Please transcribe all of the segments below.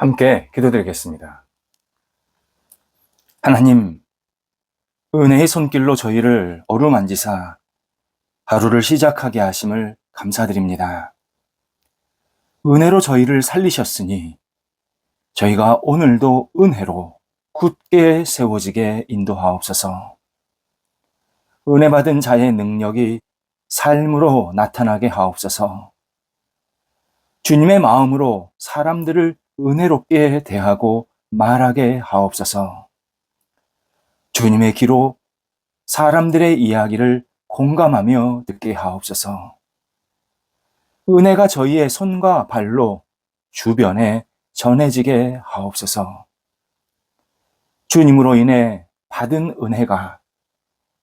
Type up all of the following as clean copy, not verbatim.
함께 기도드리겠습니다. 하나님, 은혜의 손길로 저희를 어루만지사 하루를 시작하게 하심을 감사드립니다. 은혜로 저희를 살리셨으니 저희가 오늘도 은혜로 굳게 세워지게 인도하옵소서. 은혜 받은 자의 능력이 삶으로 나타나게 하옵소서. 주님의 마음으로 사람들을 은혜롭게 대하고 말하게 하옵소서. 주님의 귀로 사람들의 이야기를 공감하며 듣게 하옵소서. 은혜가 저희의 손과 발로 주변에 전해지게 하옵소서. 주님으로 인해 받은 은혜가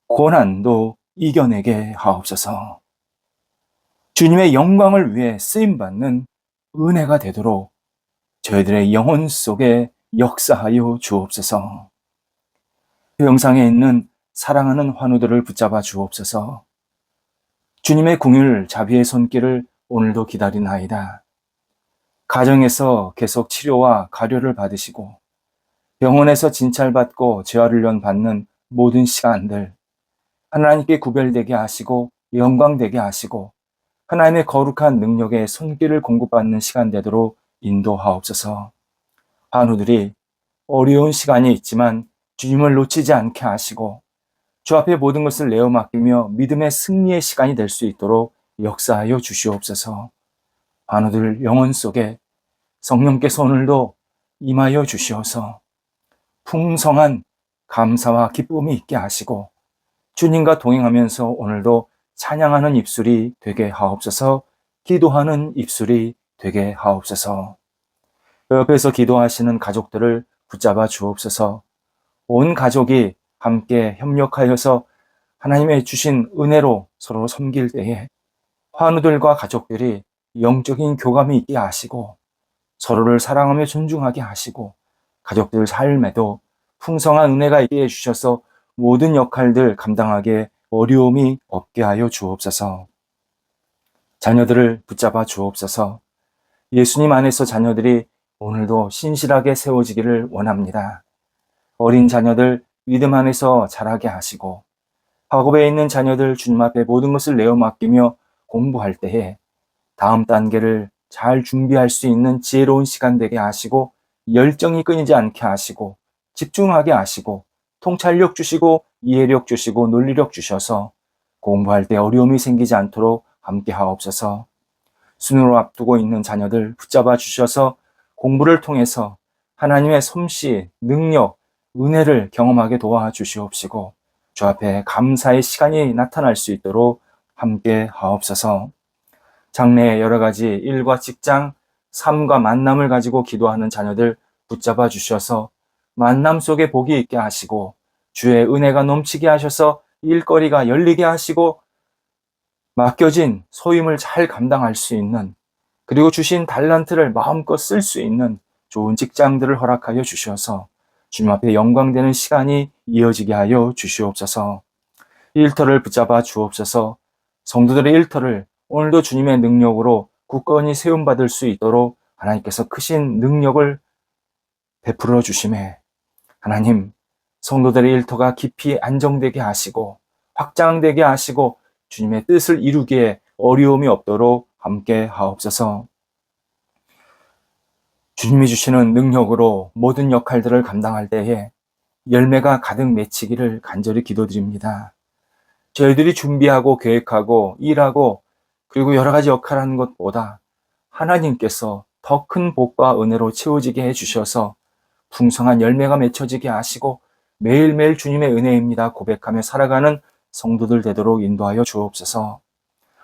고난도 이겨내게 하옵소서. 주님의 영광을 위해 쓰임받는 은혜가 되도록 저희들의 영혼 속에 역사하여 주옵소서. 영상에 있는 사랑하는 환우들을 붙잡아 주옵소서. 주님의 궁율 자비의 손길을 오늘도 기다리나이다. 가정에서 계속 치료와 가료를 받으시고 병원에서 진찰받고 재활훈련 받는 모든 시간들 하나님께 구별되게 하시고 영광되게 하시고 하나님의 거룩한 능력의 손길을 공급받는 시간 되도록 인도하옵소서. 환우들이 어려운 시간이 있지만 주님을 놓치지 않게 하시고 주 앞에 모든 것을 내어 맡기며 믿음의 승리의 시간이 될 수 있도록 역사하여 주시옵소서. 환우들 영혼 속에 성령께서 오늘도 임하여 주시어서 풍성한 감사와 기쁨이 있게 하시고 주님과 동행하면서 오늘도 찬양하는 입술이 되게 하옵소서. 기도하는 입술이 되게 하옵소서. 옆에서 기도하시는 가족들을 붙잡아 주옵소서. 온 가족이 함께 협력하여서 하나님의 주신 은혜로 서로 섬길 때에 환우들과 가족들이 영적인 교감이 있게 하시고 서로를 사랑하며 존중하게 하시고 가족들 삶에도 풍성한 은혜가 있게 해주셔서 모든 역할들 감당하기에 어려움이 없게 하여 주옵소서. 자녀들을 붙잡아 주옵소서. 예수님 안에서 자녀들이 오늘도 신실하게 세워지기를 원합니다. 어린 자녀들 믿음 안에서 자라게 하시고 학업에 있는 자녀들 주님 앞에 모든 것을 내어 맡기며 공부할 때에 다음 단계를 잘 준비할 수 있는 지혜로운 시간 되게 하시고 열정이 끊이지 않게 하시고 집중하게 하시고 통찰력 주시고 이해력 주시고 논리력 주셔서 공부할 때 어려움이 생기지 않도록 함께 하옵소서. 수능을 앞두고 있는 자녀들 붙잡아 주셔서 공부를 통해서 하나님의 솜씨, 능력, 은혜를 경험하게 도와주시옵시고 주 앞에 감사의 시간이 나타날 수 있도록 함께 하옵소서. 장래의 여러 가지 일과 직장, 삶과 만남을 가지고 기도하는 자녀들 붙잡아 주셔서 만남 속에 복이 있게 하시고 주의 은혜가 넘치게 하셔서 일거리가 열리게 하시고 맡겨진 소임을 잘 감당할 수 있는 그리고 주신 달란트를 마음껏 쓸 수 있는 좋은 직장들을 허락하여 주셔서 주님 앞에 영광되는 시간이 이어지게 하여 주시옵소서. 일터를 붙잡아 주옵소서. 성도들의 일터를 오늘도 주님의 능력으로 굳건히 세움받을 수 있도록 하나님께서 크신 능력을 베풀어 주심에 하나님 성도들의 일터가 깊이 안정되게 하시고 확장되게 하시고 주님의 뜻을 이루기에 어려움이 없도록 함께 하옵소서. 주님이 주시는 능력으로 모든 역할들을 감당할 때에 열매가 가득 맺히기를 간절히 기도드립니다. 저희들이 준비하고 계획하고 일하고 그리고 여러 가지 역할을 하는 것보다 하나님께서 더 큰 복과 은혜로 채워지게 해주셔서 풍성한 열매가 맺혀지게 하시고 매일매일 주님의 은혜입니다 고백하며 살아가는 성도들 되도록 인도하여 주옵소서.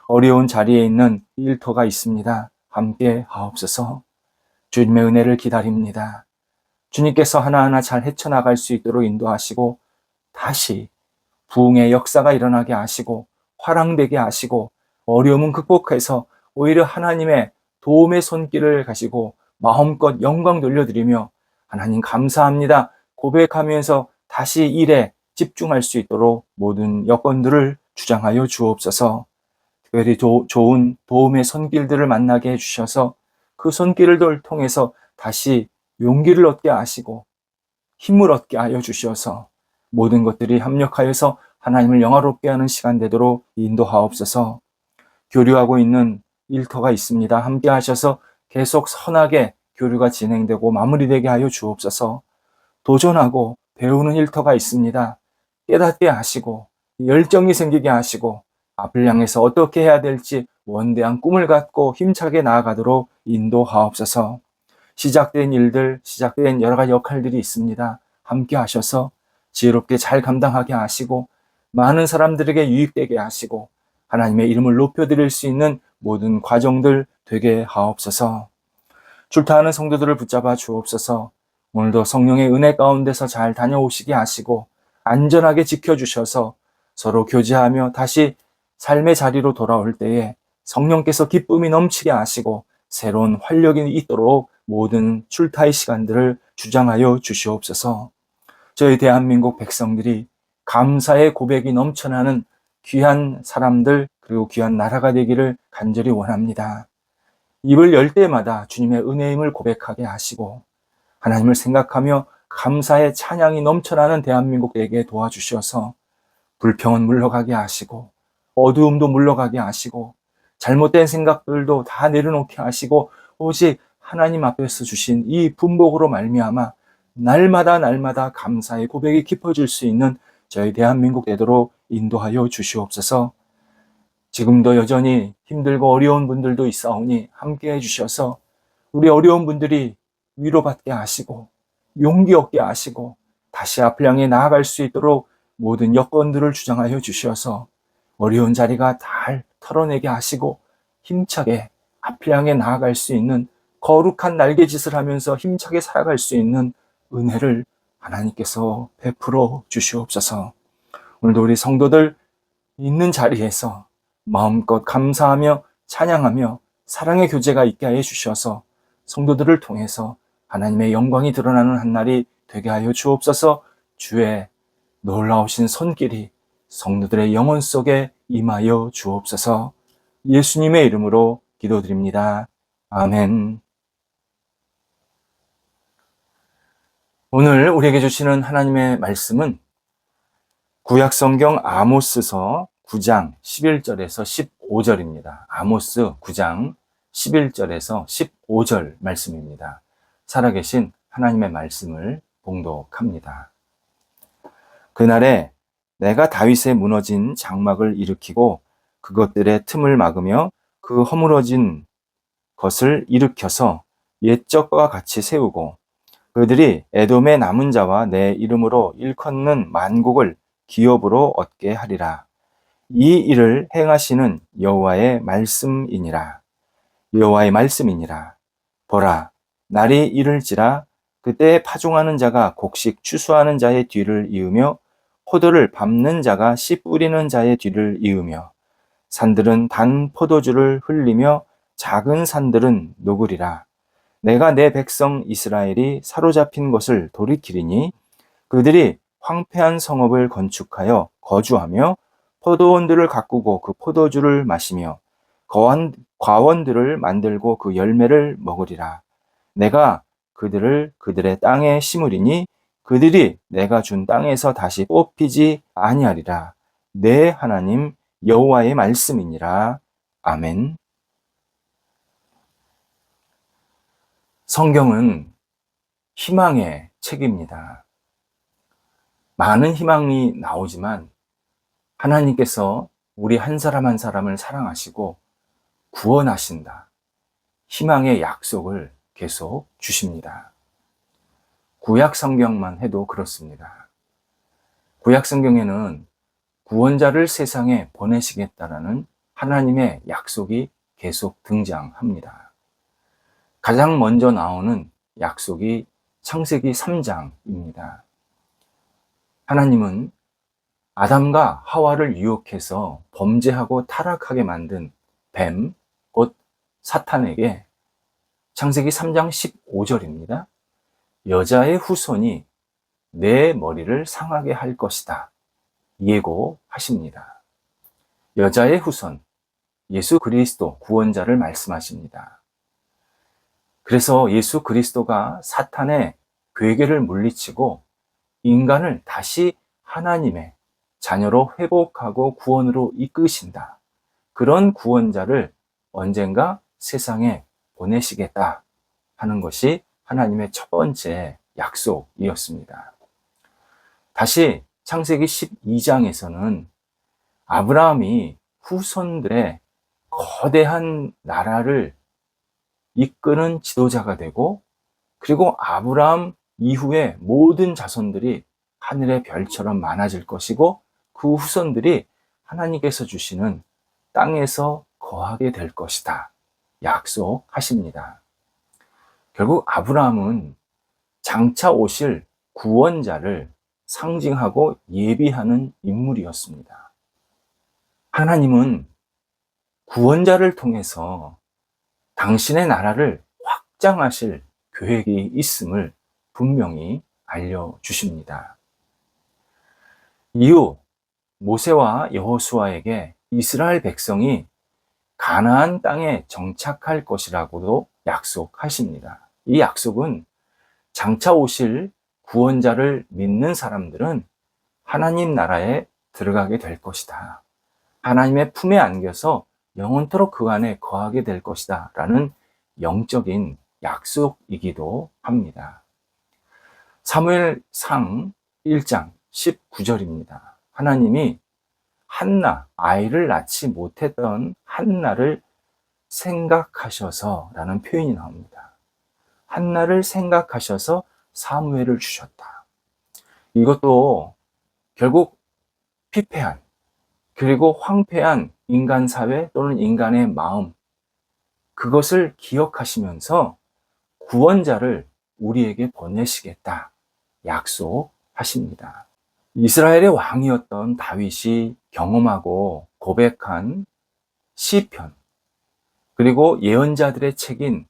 어려운 자리에 있는 일터가 있습니다. 함께 하옵소서. 주님의 은혜를 기다립니다. 주님께서 하나하나 잘 헤쳐나갈 수 있도록 인도하시고 다시 부흥의 역사가 일어나게 하시고 화랑되게 하시고 어려움은 극복해서 오히려 하나님의 도움의 손길을 가지고 마음껏 영광 돌려드리며 하나님 감사합니다 고백하면서 다시 일에 집중할 수 있도록 모든 여건들을 주장하여 주옵소서. 특별히 좋은 도움의 손길들을 만나게 해주셔서 그 손길을 통해서 다시 용기를 얻게 하시고 힘을 얻게 하여 주시어서 모든 것들이 합력하여서 하나님을 영화롭게 하는 시간 되도록 인도하옵소서. 교류하고 있는 일터가 있습니다. 함께 하셔서 계속 선하게 교류가 진행되고 마무리되게 하여 주옵소서. 도전하고 배우는 일터가 있습니다. 깨닫게 하시고 열정이 생기게 하시고 앞을 향해서 어떻게 해야 될지 원대한 꿈을 갖고 힘차게 나아가도록 인도하옵소서. 시작된 일들, 시작된 여러 가지 역할들이 있습니다. 함께 하셔서 지혜롭게 잘 감당하게 하시고 많은 사람들에게 유익되게 하시고 하나님의 이름을 높여드릴 수 있는 모든 과정들 되게 하옵소서. 출타하는 성도들을 붙잡아 주옵소서. 오늘도 성령의 은혜 가운데서 잘 다녀오시게 하시고 안전하게 지켜주셔서 서로 교제하며 다시 삶의 자리로 돌아올 때에 성령께서 기쁨이 넘치게 하시고 새로운 활력이 있도록 모든 출타의 시간들을 주장하여 주시옵소서. 저희 대한민국 백성들이 감사의 고백이 넘쳐나는 귀한 사람들 그리고 귀한 나라가 되기를 간절히 원합니다. 입을 열 때마다 주님의 은혜임을 고백하게 하시고 하나님을 생각하며 감사의 찬양이 넘쳐나는 대한민국 되게 도와주셔서 불평은 물러가게 하시고 어두움도 물러가게 하시고 잘못된 생각들도 다 내려놓게 하시고 오직 하나님 앞에서 주신 이 분복으로 말미암아 날마다 감사의 고백이 깊어질 수 있는 저희 대한민국 되도록 인도하여 주시옵소서. 지금도 여전히 힘들고 어려운 분들도 있사오니 함께해 주셔서 우리 어려운 분들이 위로받게 하시고 용기 얻게 하시고 다시 앞을 향해 나아갈 수 있도록 모든 여건들을 주장하여 주셔서 어려운 자리가 잘 털어내게 하시고 힘차게 앞을 향해 나아갈 수 있는 거룩한 날개짓을 하면서 힘차게 살아갈 수 있는 은혜를 하나님께서 베풀어 주시옵소서. 오늘도 우리 성도들 있는 자리에서 마음껏 감사하며 찬양하며 사랑의 교제가 있게 하여 주셔서 성도들을 통해서 하나님의 영광이 드러나는 한 날이 되게 하여 주옵소서. 주의 놀라우신 손길이 성도들의 영혼 속에 임하여 주옵소서. 예수님의 이름으로 기도드립니다. 아멘. 오늘 우리에게 주시는 하나님의 말씀은 구약성경 아모스서 9장 11절에서 15절입니다. 아모스 9장 11절에서 15절 말씀입니다. 살아계신 하나님의 말씀을 봉독합니다. 그날에 내가 다윗의 무너진 장막을 일으키고 그것들의 틈을 막으며 그 허물어진 것을 일으켜서 옛적과 같이 세우고 그들이 에돔의 남은 자와 내 이름으로 일컫는 만국을 기업으로 얻게 하리라. 이 일을 행하시는 여호와의 말씀이니라. 여호와의 말씀이니라. 보라, 날이 이를지라 그때 파종하는 자가 곡식 추수하는 자의 뒤를 이으며 포도를 밟는 자가 씨 뿌리는 자의 뒤를 이으며 산들은 단 포도주를 흘리며 작은 산들은 녹으리라. 내가 내 백성 이스라엘이 사로잡힌 것을 돌이키리니 그들이 황폐한 성읍을 건축하여 거주하며 포도원들을 가꾸고 그 포도주를 마시며 과원들을 만들고 그 열매를 먹으리라. 내가 그들을 그들의 땅에 심으리니 그들이 내가 준 땅에서 다시 뽑히지 아니하리라. 내 하나님 여호와의 말씀이니라. 아멘. 성경은 희망의 책입니다. 많은 희망이 나오지만 하나님께서 우리 한 사람 한 사람을 사랑하시고 구원하신다. 희망의 약속을 계속 주십니다. 구약 성경만 해도 그렇습니다. 구약 성경에는 구원자를 세상에 보내시겠다라는 하나님의 약속이 계속 등장합니다. 가장 먼저 나오는 약속이 창세기 3장입니다. 하나님은 아담과 하와를 유혹해서 범죄하고 타락하게 만든 뱀, 곧 사탄에게 창세기 3장 15절입니다. 여자의 후손이 내 머리를 상하게 할 것이다. 예고하십니다. 여자의 후손, 예수 그리스도 구원자를 말씀하십니다. 그래서 예수 그리스도가 사탄의 괴계를 물리치고 인간을 다시 하나님의 자녀로 회복하고 구원으로 이끄신다. 그런 구원자를 언젠가 세상에 보내시겠다 하는 것이 하나님의 첫 번째 약속이었습니다. 다시 창세기 12장에서는 아브라함이 후손들의 거대한 나라를 이끄는 지도자가 되고, 그리고 아브라함 이후에 모든 자손들이 하늘의 별처럼 많아질 것이고, 그 후손들이 하나님께서 주시는 땅에서 거하게 될 것이다 약속하십니다. 결국 아브라함은 장차 오실 구원자를 상징하고 예비하는 인물이었습니다. 하나님은 구원자를 통해서 당신의 나라를 확장하실 계획이 있음을 분명히 알려주십니다. 이후 모세와 여호수아에게 이스라엘 백성이 가나안 땅에 정착할 것이라고도 약속하십니다. 이 약속은 장차 오실 구원자를 믿는 사람들은 하나님 나라에 들어가게 될 것이다. 하나님의 품에 안겨서 영원토록 그 안에 거하게 될 것이다 라는 영적인 약속이기도 합니다. 사무엘상 1장 19절입니다. 하나님이 한나, 아이를 낳지 못했던 한나를 생각하셔서 라는 표현이 나옵니다. 한나를 생각하셔서 사무엘을 주셨다. 이것도 결국 피폐한, 그리고 황폐한 인간 사회 또는 인간의 마음, 그것을 기억하시면서 구원자를 우리에게 보내시겠다 약속하십니다. 이스라엘의 왕이었던 다윗이 경험하고 고백한 시편, 그리고 예언자들의 책인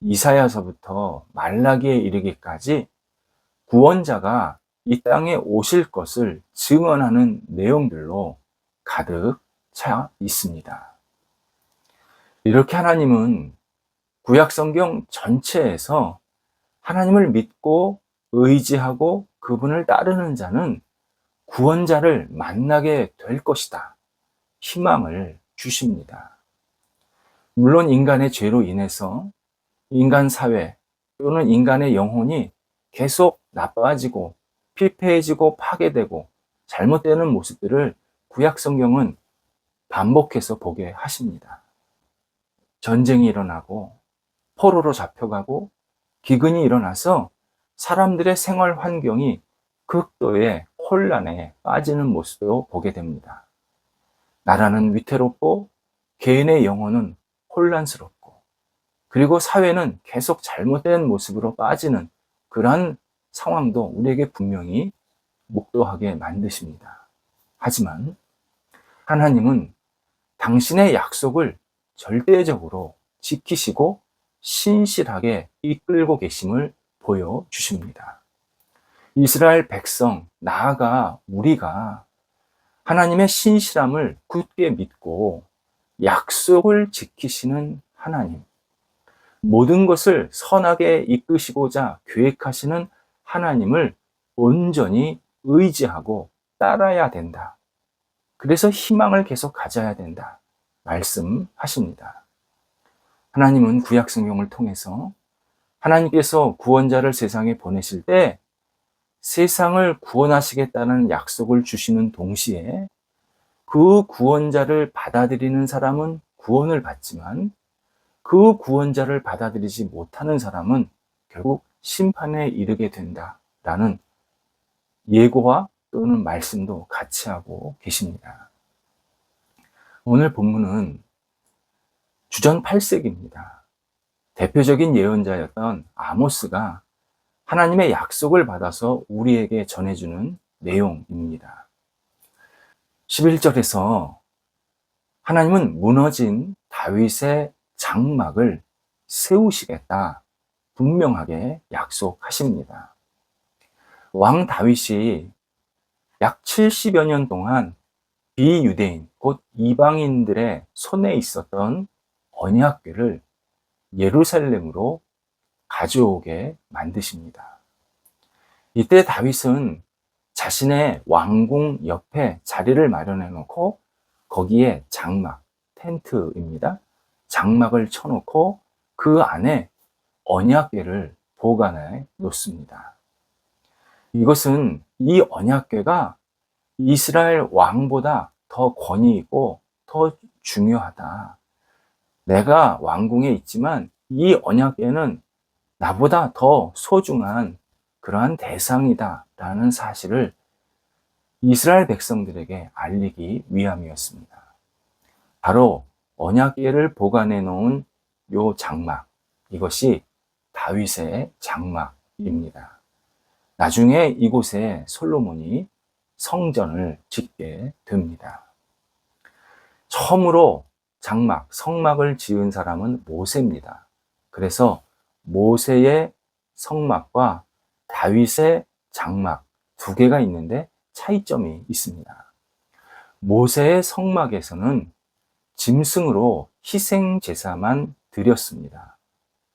이사야서부터 말라기에 이르기까지 구원자가 이 땅에 오실 것을 증언하는 내용들로 가득 차 있습니다. 이렇게 하나님은 구약 성경 전체에서 하나님을 믿고 의지하고 그분을 따르는 자는 구원자를 만나게 될 것이다 희망을 주십니다. 물론 인간의 죄로 인해서 인간 사회 또는 인간의 영혼이 계속 나빠지고 피폐해지고 파괴되고 잘못되는 모습들을 구약 성경은 반복해서 보게 하십니다. 전쟁이 일어나고 포로로 잡혀가고 기근이 일어나서 사람들의 생활 환경이 극도의 혼란에 빠지는 모습도 보게 됩니다. 나라는 위태롭고 개인의 영혼은 혼란스럽고, 그리고 사회는 계속 잘못된 모습으로 빠지는 그러한 상황도 우리에게 분명히 목도하게 만드십니다. 하지만 하나님은 당신의 약속을 절대적으로 지키시고 신실하게 이끌고 계심을 보여주십니다. 이스라엘 백성, 나아가 우리가 하나님의 신실함을 굳게 믿고 약속을 지키시는 하나님, 모든 것을 선하게 이끄시고자 계획하시는 하나님을 온전히 의지하고 따라야 된다. 그래서 희망을 계속 가져야 된다 말씀하십니다. 하나님은 구약 성경을 통해서 하나님께서 구원자를 세상에 보내실 때 세상을 구원하시겠다는 약속을 주시는 동시에 그 구원자를 받아들이는 사람은 구원을 받지만 그 구원자를 받아들이지 못하는 사람은 결국 심판에 이르게 된다라는 예고와 또는 말씀도 같이 하고 계십니다. 오늘 본문은 주전 8세기입니다. 대표적인 예언자였던 아모스가 하나님의 약속을 받아서 우리에게 전해주는 내용입니다. 11절에서 하나님은 무너진 다윗의 장막을 세우시겠다 분명하게 약속하십니다. 왕 다윗이 약 70여 년 동안 비유대인, 곧 이방인들의 손에 있었던 언약궤를 예루살렘으로 가져오게 만드십니다. 이때 다윗은 자신의 왕궁 옆에 자리를 마련해 놓고 거기에 장막, 텐트입니다. 장막을 쳐놓고 그 안에 언약궤를 보관해 놓습니다. 이것은 이 언약궤가 이스라엘 왕보다 더 권위 있고 더 중요하다. 내가 왕궁에 있지만 이 언약궤는 나보다 더 소중한 그러한 대상이다 라는 사실을 이스라엘 백성들에게 알리기 위함이었습니다. 바로 언약궤를 보관해 놓은 요 장막, 이것이 다윗의 장막입니다. 나중에 이곳에 솔로몬이 성전을 짓게 됩니다. 처음으로 장막, 성막을 지은 사람은 모세입니다. 그래서 모세의 성막과 다윗의 장막 두 개가 있는데 차이점이 있습니다. 모세의 성막에서는 짐승으로 희생 제사만 드렸습니다.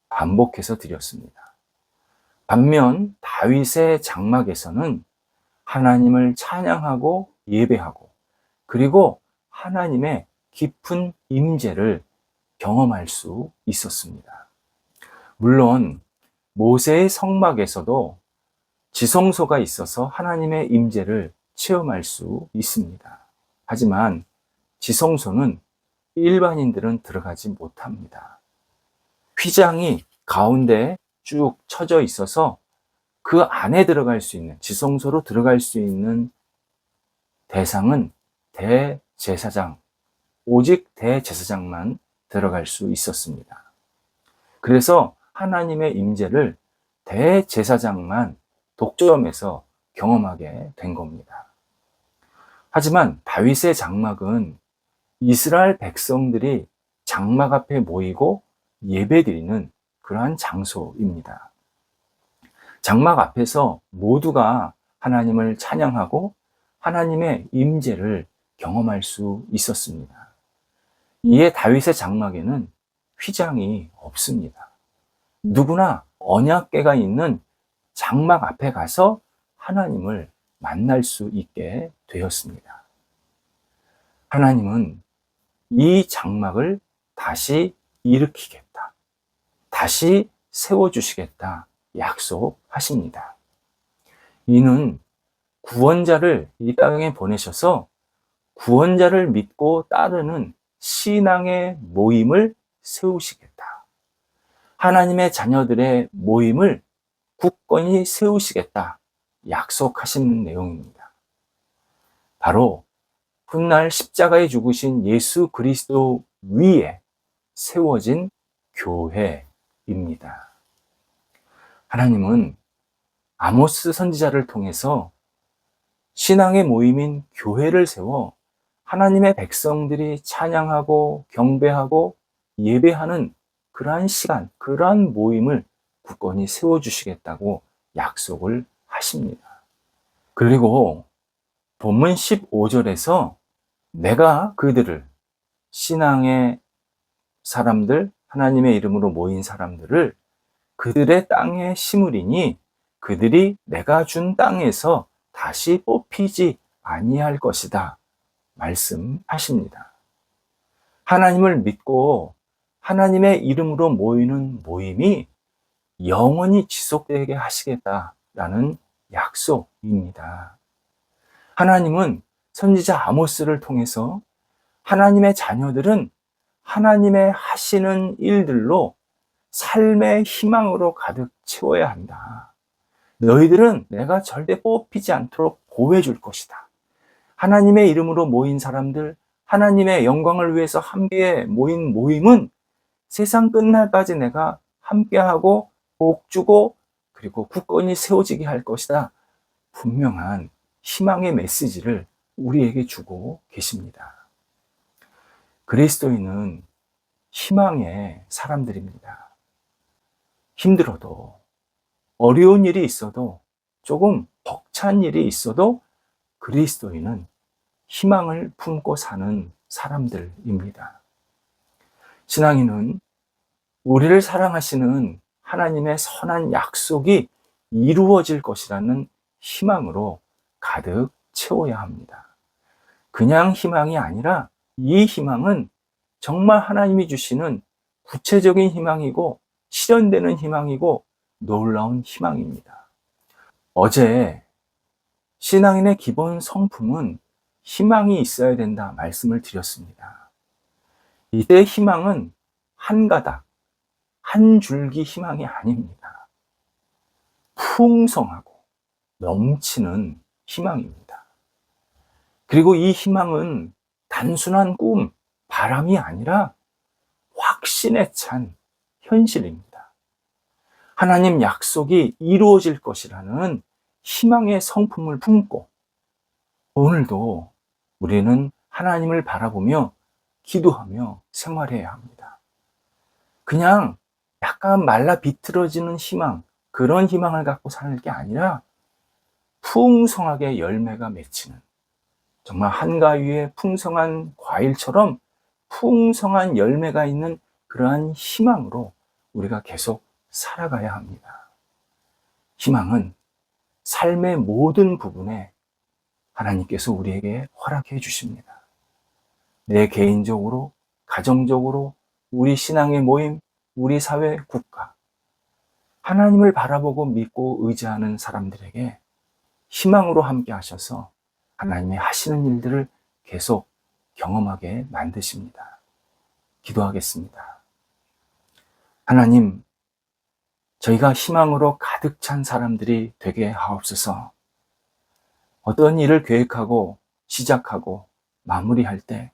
반복해서 드렸습니다. 반면 다윗의 장막에서는 하나님을 찬양하고 예배하고 그리고 하나님의 깊은 임재를 경험할 수 있었습니다. 물론 모세의 성막에서도 지성소가 있어서 하나님의 임재를 체험할 수 있습니다. 하지만 지성소는 일반인들은 들어가지 못합니다. 휘장이 가운데 쭉 쳐져 있어서 그 안에 들어갈 수 있는, 지성소로 들어갈 수 있는 대상은 대제사장, 오직 대제사장만 들어갈 수 있었습니다. 그래서 하나님의 임재를 대제사장만 독점해서 경험하게 된 겁니다. 하지만 다윗의 장막은 이스라엘 백성들이 장막 앞에 모이고 예배드리는 그러한 장소입니다. 장막 앞에서 모두가 하나님을 찬양하고 하나님의 임재를 경험할 수 있었습니다. 이에 다윗의 장막에는 휘장이 없습니다. 누구나 언약궤가 있는 장막 앞에 가서 하나님을 만날 수 있게 되었습니다. 하나님은 이 장막을 다시 일으키겠다. 다시 세워주시겠다. 약속하십니다. 이는 구원자를 이 땅에 보내셔서 구원자를 믿고 따르는 신앙의 모임을 세우시겠다. 하나님의 자녀들의 모임을 굳건히 세우시겠다. 약속하신 내용입니다. 바로 훗날 십자가에 죽으신 예수 그리스도 위에 세워진 교회입니다. 하나님은 아모스 선지자를 통해서 신앙의 모임인 교회를 세워 하나님의 백성들이 찬양하고 경배하고 예배하는 그러한 시간, 그러한 모임을 굳건히 세워주시겠다고 약속을 하십니다. 그리고 본문 15절에서 내가 그들을, 신앙의 사람들, 하나님의 이름으로 모인 사람들을 그들의 땅에 심으리니 그들이 내가 준 땅에서 다시 뽑히지 아니할 것이다 말씀하십니다. 하나님을 믿고 하나님의 이름으로 모이는 모임이 영원히 지속되게 하시겠다라는 약속입니다. 하나님은 선지자 아모스를 통해서 하나님의 자녀들은 하나님의 하시는 일들로 삶의 희망으로 가득 채워야 한다. 너희들은 내가 절대 뽑히지 않도록 보호해 줄 것이다. 하나님의 이름으로 모인 사람들, 하나님의 영광을 위해서 함께 모인 모임은 세상 끝날까지 내가 함께하고 복주고 그리고 굳건히 세워지게 할 것이다. 분명한 희망의 메시지를 우리에게 주고 계십니다. 그리스도인은 희망의 사람들입니다. 힘들어도, 어려운 일이 있어도, 조금 벅찬 일이 있어도 그리스도인은 희망을 품고 사는 사람들입니다. 신앙인은 우리를 사랑하시는 하나님의 선한 약속이 이루어질 것이라는 희망으로 가득 채워야 합니다. 그냥 희망이 아니라 이 희망은 정말 하나님이 주시는 구체적인 희망이고 실현되는 희망이고 놀라운 희망입니다. 어제 신앙인의 기본 성품은 희망이 있어야 된다 말씀을 드렸습니다. 이때 희망은 한 가닥, 한 줄기 희망이 아닙니다. 풍성하고 넘치는 희망입니다. 그리고 이 희망은 단순한 꿈, 바람이 아니라 확신에 찬 현실입니다. 하나님 약속이 이루어질 것이라는 희망의 성품을 품고 오늘도 우리는 하나님을 바라보며 기도하며 생활해야 합니다. 그냥 약간 말라 비틀어지는 희망, 그런 희망을 갖고 사는 게 아니라 풍성하게 열매가 맺히는, 정말 한가위에 풍성한 과일처럼 풍성한 열매가 있는 그러한 희망으로 우리가 계속 살아가야 합니다. 희망은 삶의 모든 부분에 하나님께서 우리에게 허락해 주십니다. 내 개인적으로, 가정적으로, 우리 신앙의 모임, 우리 사회, 국가, 하나님을 바라보고 믿고 의지하는 사람들에게 희망으로 함께 하셔서 하나님의 하시는 일들을 계속 경험하게 만드십니다. 기도하겠습니다. 하나님, 저희가 희망으로 가득 찬 사람들이 되게 하옵소서. 어떤 일을 계획하고 시작하고 마무리할 때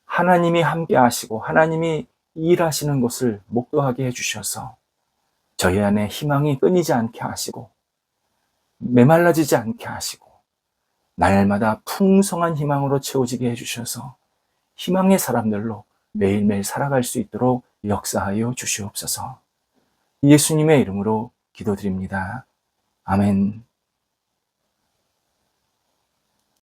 하나님이 함께 하시고 하나님이 일하시는 것을 목도하게 해주셔서 저희 안에 희망이 끊이지 않게 하시고 메말라지지 않게 하시고 날마다 풍성한 희망으로 채워지게 해주셔서 희망의 사람들로 매일매일 살아갈 수 있도록 역사하여 주시옵소서. 예수님의 이름으로 기도드립니다. 아멘.